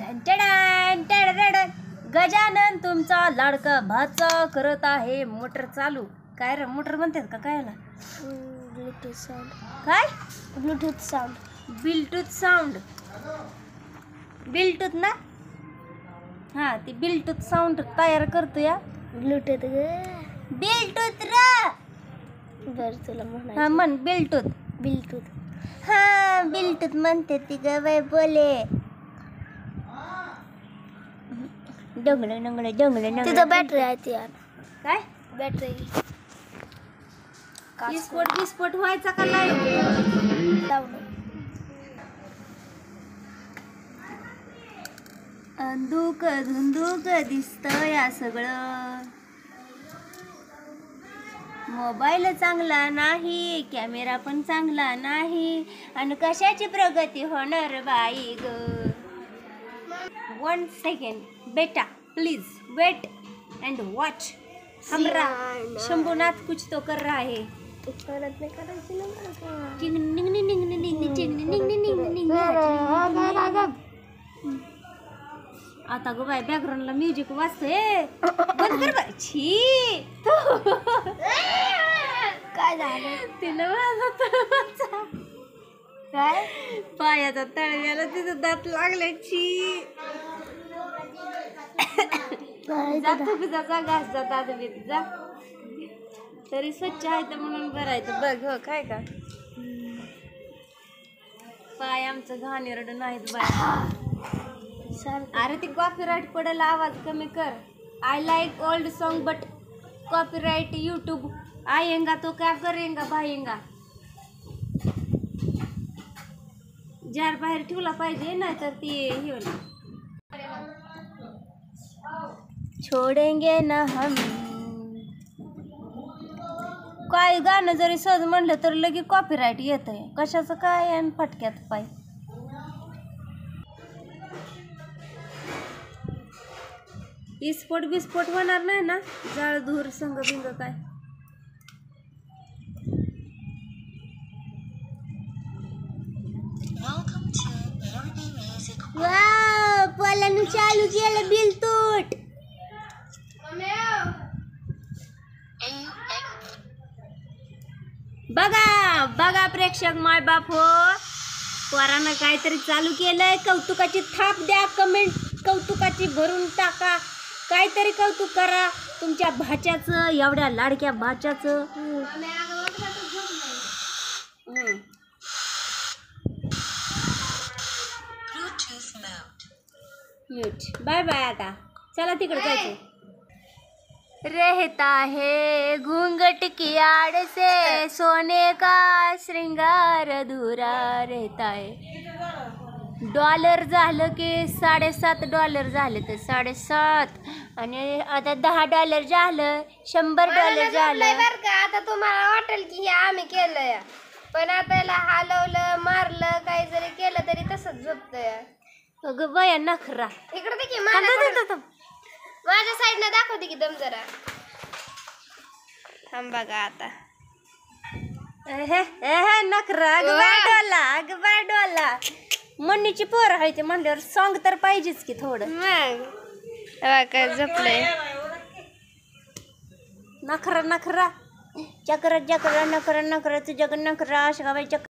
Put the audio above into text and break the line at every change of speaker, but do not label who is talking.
ढंटडान टडडडन. गजानन तुमचा लाडका भाचा करत आहे मोटर चालू. काय रे मोटर म्हणतात का कायला?
Bluetooth sound.
काय?
Bluetooth sound.
Bluetooth sound. Bluetooth ना? हा ती ब्लूटूथ साऊंड तयार करतो या.
ब्लूटूथ
ब्लूटूथ रा.
बर तुला
हा
म्हणायचं.
म्हण ब्लूटूथ.
ब्लूटूथ.
हा ब्लूटूथ म्हणते ती ग बाई बोले. डंगळ डंगळ डंगळ
तिथं बॅटरी आहे ती यार.
काय?
बॅटरी.
विस्फोट व्हायचा का लाईव्ह?
लावून.
अंधुक धुंदुक दिसतं या सगळं. मोबाईल चांगला नाही, कॅमेरा पण चांगला नाही, आणि कशाची प्रगती होणार बाई ग. 1 सेकंड बेटा प्लीज वेट एंड वॉच. हमरा शंभूनाथ कुछ तो कर रहा है.
परत नाही करायची ना मला.
टिंग निंग निंग निंग निंग निंग टिंग निंग निंग निंग निंग. आता गो बाय बॅकग्राऊंडला म्युझिक वाजतंय. बंद कर बाय. छी
काय झालं?
तिला माझा तळवाचा
काय?
पायाचा तळव्याला तिथं दात लागले. छी जा तुम्ही जा घास जा दात बीत जा. तरी स्वच्छ आहे तर म्हणून भरायचं बघ. हो काय का पाय आमचं घाणेरडं नाहीत बाय. अरे ती कॉपीराइट पडेल, आवाज कमी कर. I like old song but copyright YouTube आएगा तो क्या करेगा भाईंगा. जार बाहेर ठेवला पाहिजे नाही तर ती हे होईल. छोडेंगे ना हम. काय गाणं जरी सहज म्हणलं तर लगे कॉपीराइट येतंय. कशाचं काय आणि फटक्यात पाय. विस्फोट होणार नाही ना? जाळ धूर संग बिंग काय? वाव पोलानं चालू केलं बिलतूट. बघा बघा प्रेक्षक माय बाप हो, पोरानं काहीतरी चालू केलंय. कौतुकाची थाप द्या, कमेंट कौतुकाची भरून टाका. काहीतरी कौतुक करा तुमच्या भाच्याचं, एवढ्या लाडक्या भाच्याचं. म्यूट. Bye bye. आता चला तिकडे जायचं. रहता है घूंघट की आड़ से सोने का श्रृंगार अधूरा रहता है. डॉलर झालं की $7.5 झालं तर 7.5, आणि आता $10 झालं, $100 झालं.
बर का आता तुम्हाला वाटेल की हे आम्ही केलंय, पण आता याला हलवलं मारलं काही जरी केलं तरी तसंच झोपतंय.
अगं बया नखरा.
इकडे दे की माझ्या साईडनं दाखवते की दम जरा. थांब बघा आता.
नखरा. अगं बाय डोला. मन्नीची पोर आहे ते म्हणल्यावर सॉंग तर पाहिजेच की थोडं.
मग काय झोपलंय.
नखरा चक्र नखरा तुझ्या नखरा अशा बाई चक्र.